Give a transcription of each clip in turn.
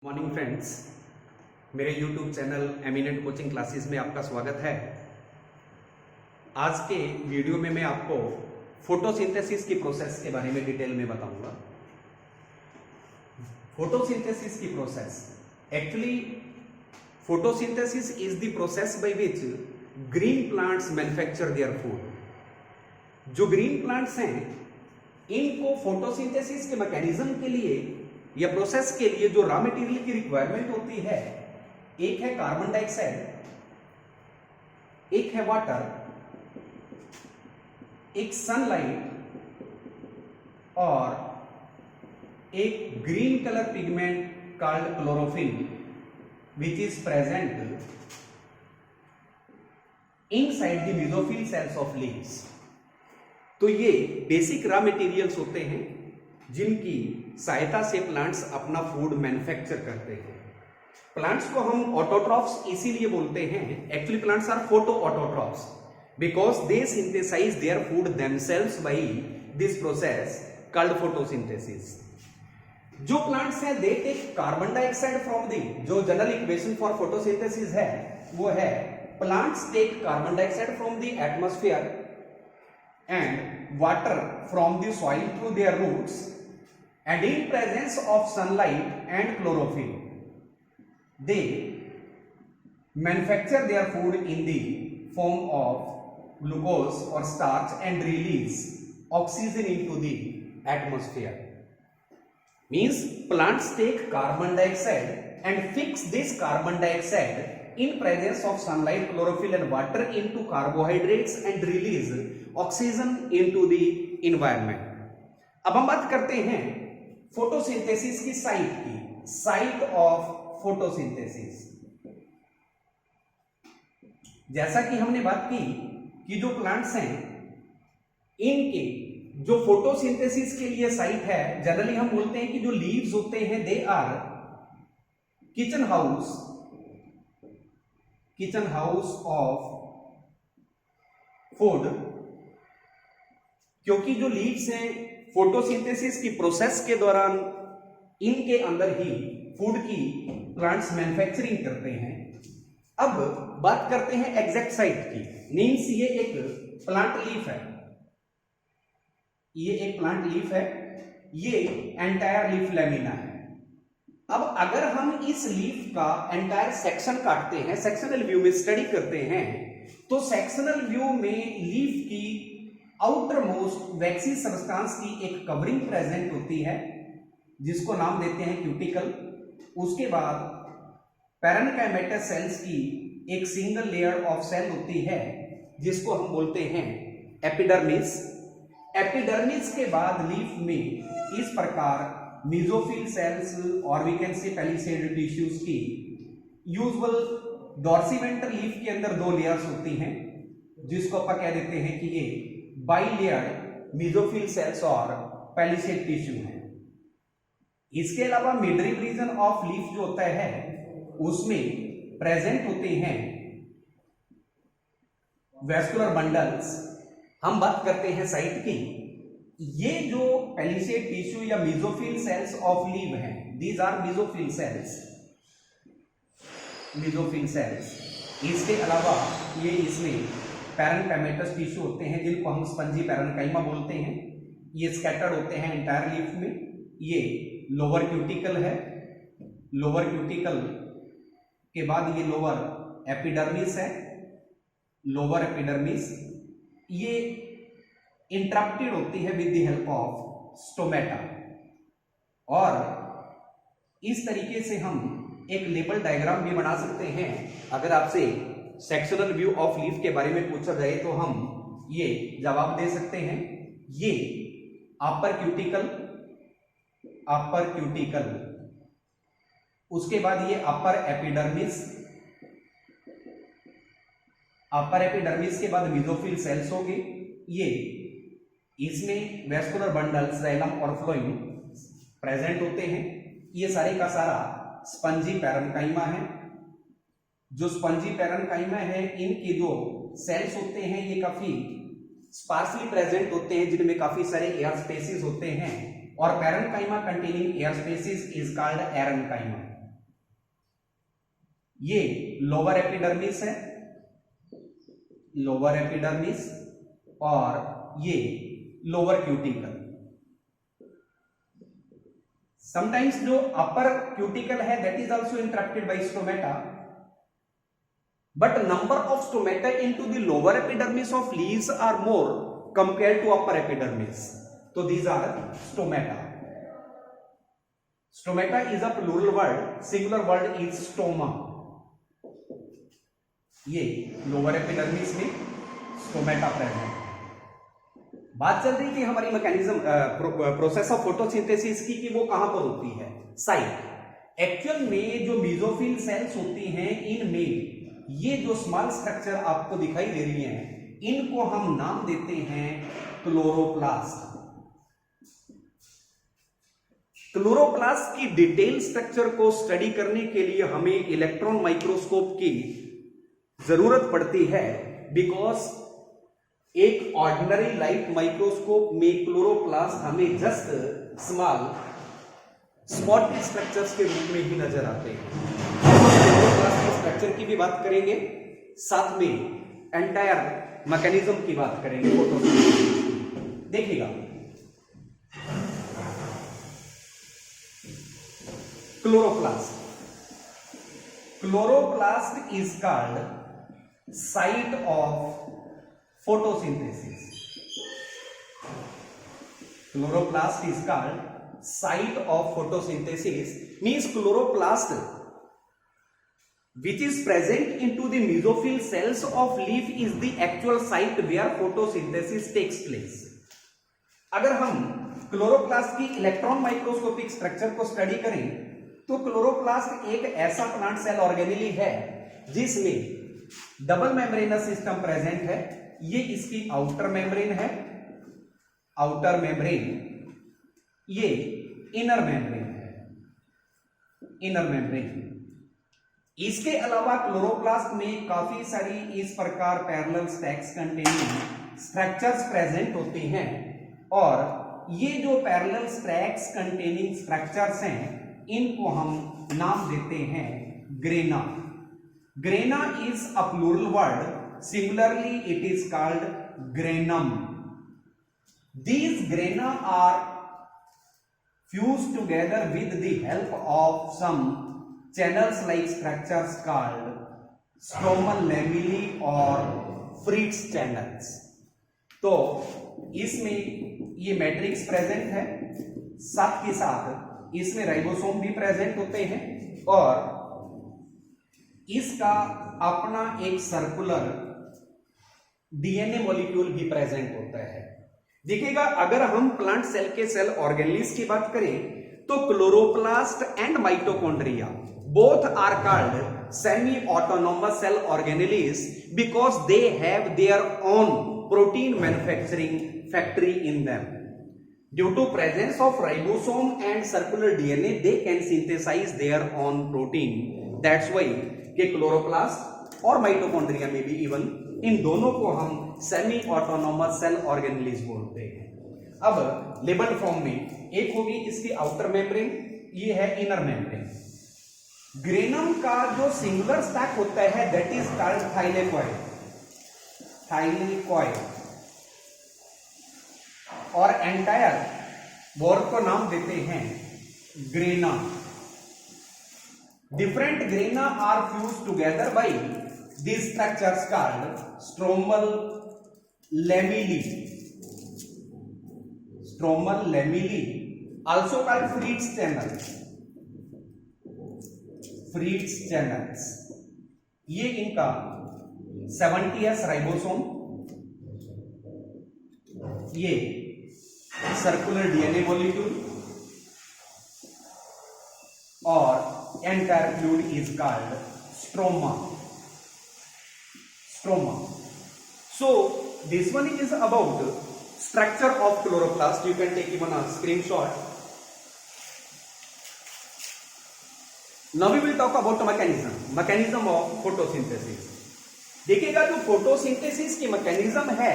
Morning friends, मेरे YouTube channel eminent coaching classes में आपका स्वागत है। आज के वीडियो में मैं आपको फोटोसिंथेसिस की प्रोसेस के बारे में डिटेल में बताऊंगा। फोटोसिंथेसिस की process, actually photosynthesis is the process by which green plants manufacture their food. जो ग्रीन प्लांट्स हैं, इनको फोटोसिंथेसिस के मैकेनिज्म के लिए या प्रोसेस के लिए जो रॉ मटेरियल की रिक्वायरमेंट होती है, एक है कार्बन डाइऑक्साइड, एक है वाटर, एक सनलाइट और एक green colour pigment called chlorophyll which is present inside the mesophyll cells of leaves. तो ये बेसिक रॉ मटेरियल्स होते हैं जिनकी सहायता से प्लांट्स अपना फूड मैन्युफैक्चर करते हैं। प्लांट्स को हम ऑटोट्रॉफ्स इसीलिए बोलते हैं, actually plants are photo autotrophs because they synthesise their food themselves by this process called photosynthesis. जो प्लांट्स हैं they take carbon dioxide from the, जो जनरल इक्वेशन फॉर फोटोसिंथेसिस है वो है plants take carbon dioxide from the atmosphere and water from the soil through their roots, and in presence of sunlight and chlorophyll they manufacture their food in the form of glucose or starch and release oxygen into the atmosphere. Means plants take carbon dioxide and fix this carbon dioxide in presence of sunlight, chlorophyll and water into carbohydrates and release oxygen into the environment. अब हम बात करते हैं photosynthesis की site की, site of photosynthesis. जैसा कि हमने बात की कि जो प्लांट्स हैं इनके जो फोटोसिंथेसिस के लिए साइट है, जनरली हम बोलते हैं कि जो लीव्स होते हैं they are kitchen house of food, क्योंकि जो लीव्स हैं फोटोसिंथेसिस की प्रोसेस के दौरान इनके अंदर ही फूड की प्लांट्स मैन्युफैक्चरिंग करते हैं। अब बात करते हैं एग्जैक्ट साइट की। मीन्स ये एक प्लांट लीफ है, ये एक प्लांट लीफ है, ये एंटायर लीफ लैमिना है। अब अगर हम इस लीफ का एंटायर सेक्शन काटते हैं, सेक्शनल व्यू में स्टडी करते हैं, तो सेक्शनल व्यू में लीफ की आउटर मोस्ट वैक्सी सब्सटेंस की एक कवरिंग प्रेजेंट होती है जिसको नाम देते हैं क्यूटिकल। उसके बाद पैरेन्काइमेटस सेल्स की एक सिंगल लेयर ऑफ सेल होती है जिसको हम बोलते हैं एपिडर्मिस। एपिडर्मिस के बाद लीफ में इस प्रकार मेसोफिल सेल्स और we can say palisade tissues की यूजुअल डॉर्सीवेंट्रल लीफ के अंदर दो लेयर्स होती हैं जिसको अपन कह देते हैं कि ये बाइलेयर्ड मेसोफिल सेल्स और पैलिसेड टिश्यू है। इसके अलावा मिडल रीजन ऑफ लीफ जो होता है उसमें प्रेजेंट होते हैं वैस्कुलर बंडल्स। हम बात करते हैं साइट की। ये जो पैलिसेड टिश्यू या मेसोफिल सेल्स ऑफ लीफ हैं, दीज आर मेसोफिल सेल्स। इसके अलावा ये इसमें पैरेन्काइमेटस टिश्यू होते हैं जिनको हम स्पंजी पैरेन्काइमा बोलते हैं। ये स्कैटर्ड होते हैं एंटायर लीफ में। ये लोअर क्यूटिकल है, लोअर क्यूटिकल के बाद ये लोअर एपिडर्मिस है, लोअर एपिडर्मिस ये इंटरप्टेड होती है with the help of stomata. और इस तरीके से हम एक लेबल डायग्राम भी बना सकते हैं। अगर आपसे सेक्शनल व्यू ऑफ लीफ के बारे में पूछा जाए तो हम ये जवाब दे सकते हैं। ये अपर क्यूटिकल, उसके बाद ये अपर एपिडर्मिस के बाद मेसोफिल सेल्स होंगे। ये इसमें वैस्कुलर बंडल्स, जाइलम और फ्लोएम प्रेजेंट होते हैं। ये सारे का सारा स्पंजी पैरेन्काइमा है। जो स्पंजी पैरेन्काइमा है इनके जो सेल्स होते हैं ये काफी स्पार्सली प्रेजेंट होते हैं जिनमें काफी सारे एयर स्पेसेस होते हैं और parenchyma containing air spaces is called aerenchyma. ये लोअर एपिडर्मिस है, लोअर एपिडर्मिस, और ये लोअर क्यूटिकल। समटाइम्स जो अपर क्यूटिकल है that is also interrupted by stomata, but number of stomata into the lower epidermis of leaves are more compare to upper epidermis, तो these are stomata. Stomata is a plural word, singular word is stoma. ये lower epidermis में stomata present है। बात चल रही थी हमारी mechanism process of photosynthesis की, कि वो कहां पर होती है, साइट। एक्चुअल में जो मेसोफिल सेल्स होती हैं, इनमें ये जो स्मॉल स्ट्रक्चर आपको दिखाई दे रही हैं, इनको हम नाम देते हैं क्लोरोप्लास्ट। क्लोरोप्लास्ट की डिटेल स्ट्रक्चर को स्टडी करने के लिए हमें इलेक्ट्रॉन माइक्रोस्कोप की जरूरत पड़ती है, बिकॉज एक ऑर्डिनरी लाइट माइक्रोस्कोप में क्लोरोप्लास्ट हमें जस्ट स्मॉल स्पॉटेड स्ट्रक्चर्स के रूप में ही नजर आते हैं। क्लोरोप्लास्ट के स्ट्रक्चर की भी बात करेंगे, साथ में एंटायर मैकेनिज्म की बात करेंगे फोटोसिंथेसिस। देखिएगा, chloroplast, chloroplast is called site of photosynthesis. Chloroplast is called site of photosynthesis, means chloroplast which is present into the mesophyll cells of leaf is the actual site where photosynthesis takes place. अगर हम chloroplast की electron microscopic structure को study करें तो chloroplast एक ऐसा plant cell organelle है जिसमें डबल मेम्ब्रेनस सिस्टम प्रेजेंट है। ये इसकी आउटर मेम्ब्रेन है, आउटर मेम्ब्रेन, ये इनर मेम्ब्रेन है, इनर मेम्ब्रेन। इसके अलावा क्लोरोप्लास्ट में काफी सारी इस प्रकार parallel stacks containing structures present होती हैं, और ये जो पैरेलल स्टैक्स कंटेनिंग स्ट्रक्चर्स हैं, इनको हम नाम देते हैं grana. Grana is a plural word, singularly it is called granum. These grana are fused together with the help of some channels like structures called stromal lamellae or Fritz channels. तो इसमें ये matrix present है, साथ के साथ इसमें ribosome भी present होते हैं, और इसका अपना एक सर्कुलर डीएनए मॉलिक्यूल भी प्रेजेंट होता है। देखिएगा, अगर हम प्लांट सेल के सेल ऑर्गेनेल्स की बात करें तो chloroplast and mitochondria both are called semi autonomous cell organelles because they have their own protein manufacturing factory in them. Due to presence of ribosome and circular DNA they can synthesise their own protein. That's why कि chloroplast और mitochondria में भी even in दोनों को हम semi autonomous cell organelles बोलते हैं। अब लेबल फॉर्म में एक होगी इसकी आउटर मेम्ब्रेन, ये है इनर मेम्ब्रेन। ग्रेनम का जो सिंगुलर स्टैक होता है that is called thylakoid, thylakoid, और एंटायर बोर्ड को नाम देते हैं grana. Different grana are fused together by these structures called stromal lamellae. Stromal lamellae, also called Fritz channels. Fritz channels. ये इनका 70s राइबोसोम, ये सर्कुलर डीएनए मॉलिक्यूल, और entire fluid is called stroma. Stroma. So this one is about structure of chloroplast. You can take even a screenshot. Now we will talk about mechanism of photosynthesis. देखिएगा, जो photosynthesis की mechanism है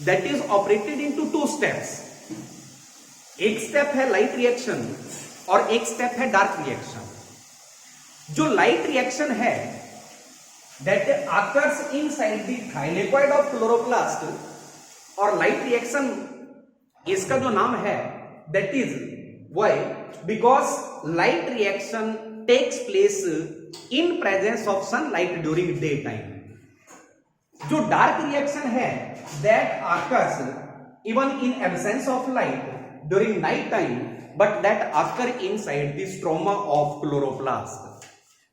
that is operated into 2 steps. एक step है light reaction और एक step है dark reaction. जो लाइट रिएक्शन है that occurs inside the thylakoid of chloroplast, और लाइट रिएक्शन इसका जो नाम है that is why, because light reaction takes place in presence of sunlight during day time. जो डार्क रिएक्शन है that occurs even in absence of light during night time, but that occur inside the stroma of chloroplast.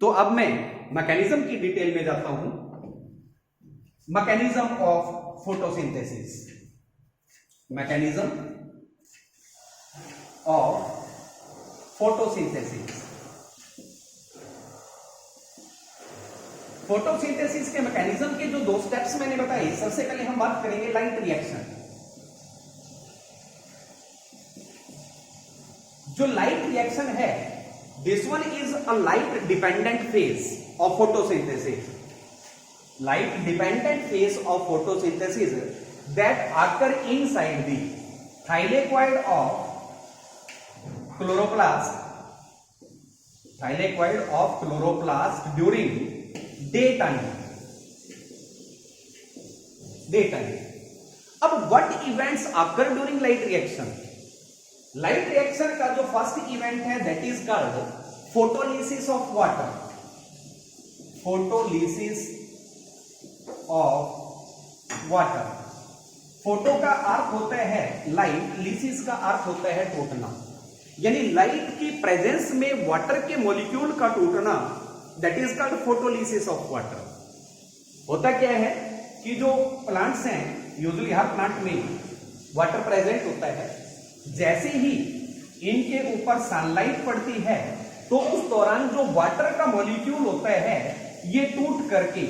तो अब मैं mechanism की detail में जाता हूं। Mechanism of photosynthesis, mechanism of photosynthesis. Photosynthesis के मैकेनिज्म के जो दो स्टेप्स मैंने बताए, सबसे पहले हम बात करेंगे लाइट रिएक्शन। जो लाइट रिएक्शन है, this one is a light dependent phase of photosynthesis. Light dependent phase of photosynthesis that occur inside the thylakoid of chloroplast, thylakoid of chloroplast during day time. अब what events occur during light reaction? Light reaction का जो first event है that is called photolysis of water. Photolysis of water. Photo का अर्थ होता है light, lysis का अर्थ होता है टूटना, यानी लाइट की प्रेजेंस में वाटर के मॉलिक्यूल का टूटना, that is called photolysis of water. होता क्या है कि जो प्लांट्स हैं, यूजुअली हर प्लांट में वाटर प्रेजेंट होता है, जैसे ही इनके ऊपर सनलाइट पड़ती है तो उस दौरान जो वाटर का मॉलिक्यूल होता है ये टूट करके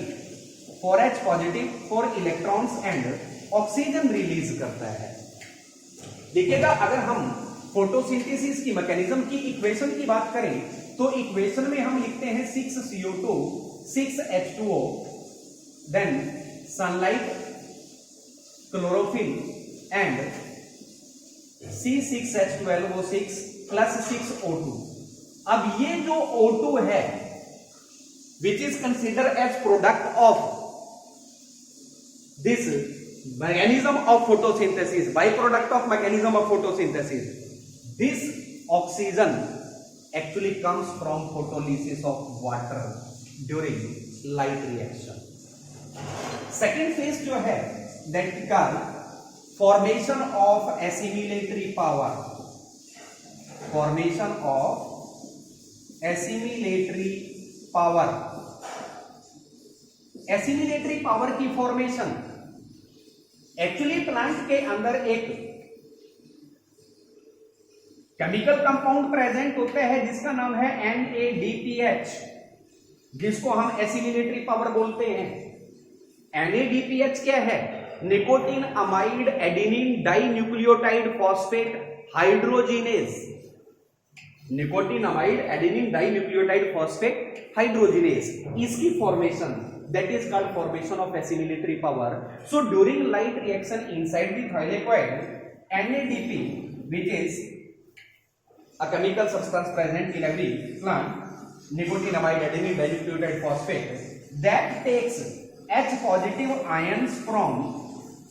4H positive 4 electrons and oxygen release करता है। देखिएगा, अगर हम फोटोसिंथेसिस की मैकेनिज्म की इक्वेशन की बात करें तो इक्वेशन में हम लिखते हैं 6CO2 6H2O, then sunlight, chlorophyll and C6H12O6 plus 6O2। अब ये जो O2 है which is consider as product of this mechanism of photosynthesis, by product of mechanism of photosynthesis, this oxygen actually comes from photolysis of water during light reaction. Second phase जो है that called formation of assimilatory power, formation of assimilatory power। assimilatory power की formation actually plant के अंदर एक chemical compound present होते हैं जिसका नाम है NADPH, जिसको हम एसिमिलेटरी पावर बोलते हैं। NADPH क्या है? Nicotine amide adenine di nucleotide phosphate hydrogenase. Nicotine amide adenine di nucleotide phosphate hydrogenase, इसकी formation that is called formation of assimilatory power. So during light reaction inside the thylakoid, NADP which is a chemical substance present in every plant, nicotinamide adenine dinucleotide phosphate, that takes H positive ions from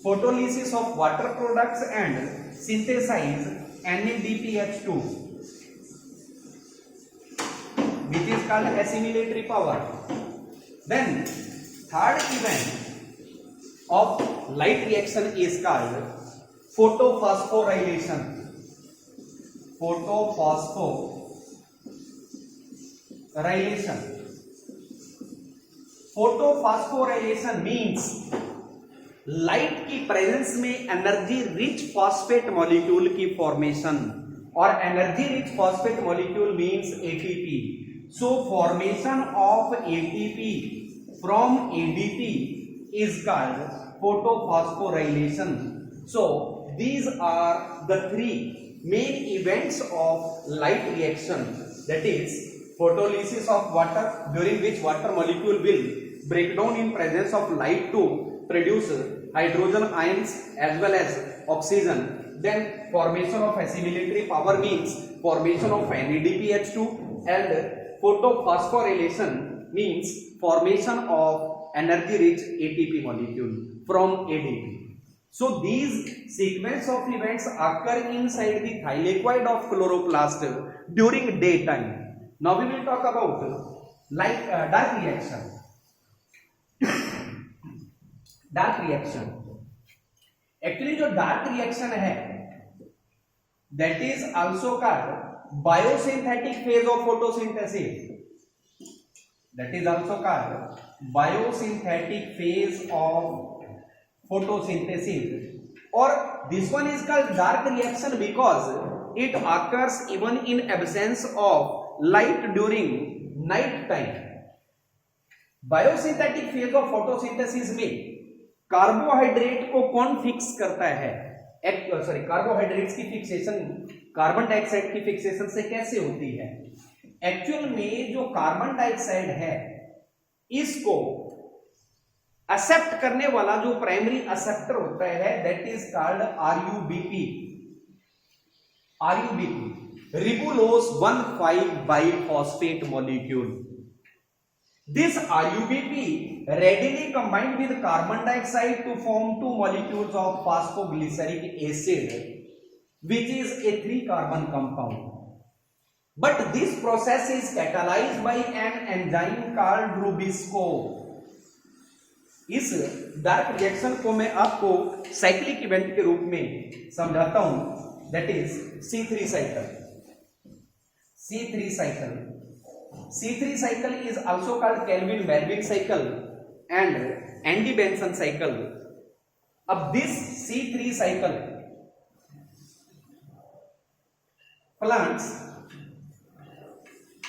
photolysis of water products and synthesize NADPH2, which is called assimilatory power. Then third event of light reaction is called photophosphorylation. Photophosphorylation. Photophosphorylation means light की presence में energy rich phosphate molecule की formation, और energy rich phosphate molecule means ATP. So formation of ATP from ADP is called photophosphorylation. So these are the three main events of light reaction, that is photolysis of water, during which water molecule will break down in presence of light to produce hydrogen ions as well as oxygen. Then formation of assimilatory power means formation of NADPH2 and photophosphorylation means formation of energy-rich ATP molecule from ADP. So these sequence of events occur inside the thylakoid of chloroplast during daytime. Now we will talk about dark reaction. Dark reaction, actually जो dark reaction है that is also called biosynthetic phase of photosynthesis, that is also called biosynthetic phase of photosynthesis, और this one is called dark reaction because it occurs even in absence of light during night time. Biosynthetic phase of photosynthesis में carbohydrate को कौन fix करता है? Carbohydrates की fixation carbon dioxide की fixation से कैसे होती है? एक्चुअल में जो कार्बन डाइऑक्साइड है इसको एक्सेप्ट करने वाला जो प्राइमरी एक्सेप्टर होता है that is called RuBP, ribulose 1,5 biphosphate molecule. This RUBP readily combined with carbon dioxide to form two molecules of phosphoglyceric acid, which is a 3-carbon compound. But this process is catalyzed by an enzyme called Rubisco. इस dark reaction को मैं आपको cyclic event के रूप में समझाता हूं, that is C3 cycle. C3 cycle is also called Kelvin-Melvin cycle and Andy-Benson cycle. अब this C3 cycle plants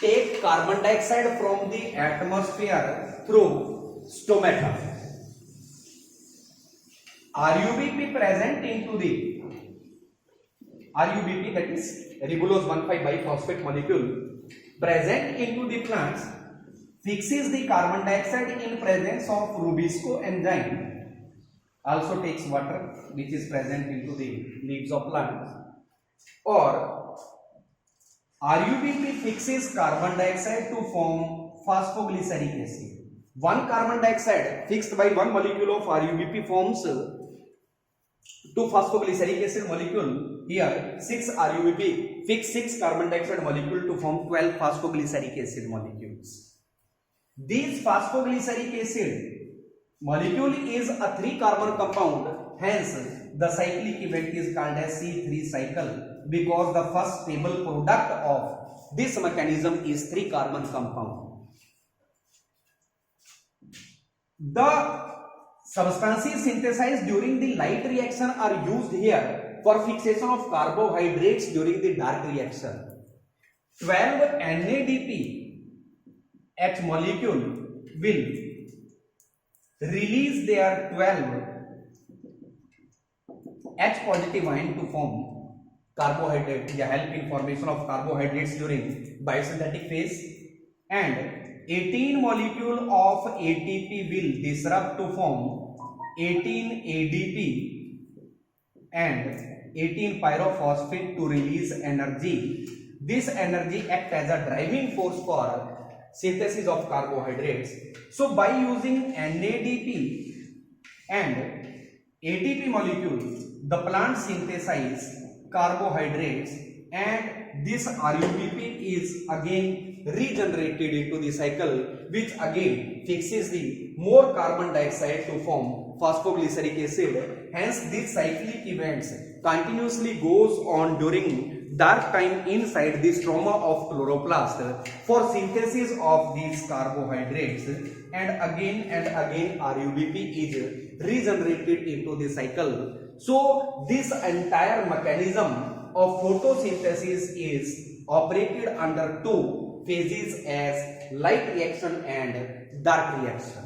take carbon dioxide from the atmosphere through stomata. RUBP present into the RUBP, that is ribulose 1,5 biphosphate molecule present into the plants fixes the carbon dioxide in presence of Rubisco enzyme, also takes water which is present into the leaves of plants, or RUBP fixes carbon dioxide to form phosphoglyceric acid. One carbon dioxide fixed by one molecule of RUBP forms two phosphoglyceric acid molecule. Here 6 RUBP fix 6 carbon dioxide molecule to form 12 phosphoglyceric acid molecules. This phosphoglyceric acid molecule is a 3-carbon compound, hence the cyclic event is called as C3 cycle because the first stable product of this mechanism is 3-carbon compound. The substances synthesized during the light reaction are used here for fixation of carbohydrates during the dark reaction. 12 NADP H molecule will release their 12 H positive ion to form carbohydrate, help in formation of carbohydrates during biosynthetic phase, and 18 molecule of ATP will disrupt to form 18 ADP and 18 pyrophosphate to release energy. This energy acts as a driving force for synthesis of carbohydrates. So by using NADP and ATP molecules, the plant synthesizes carbohydrates, and this RUBP is again regenerated into the cycle, which again fixes the more carbon dioxide to form phosphoglyceric acid. Hence these cyclic events continuously goes on during dark time inside the stroma of chloroplast for synthesis of these carbohydrates, and again RUBP is regenerated into the cycle. So this entire mechanism of photosynthesis is operated under two phases as light reaction and dark reaction.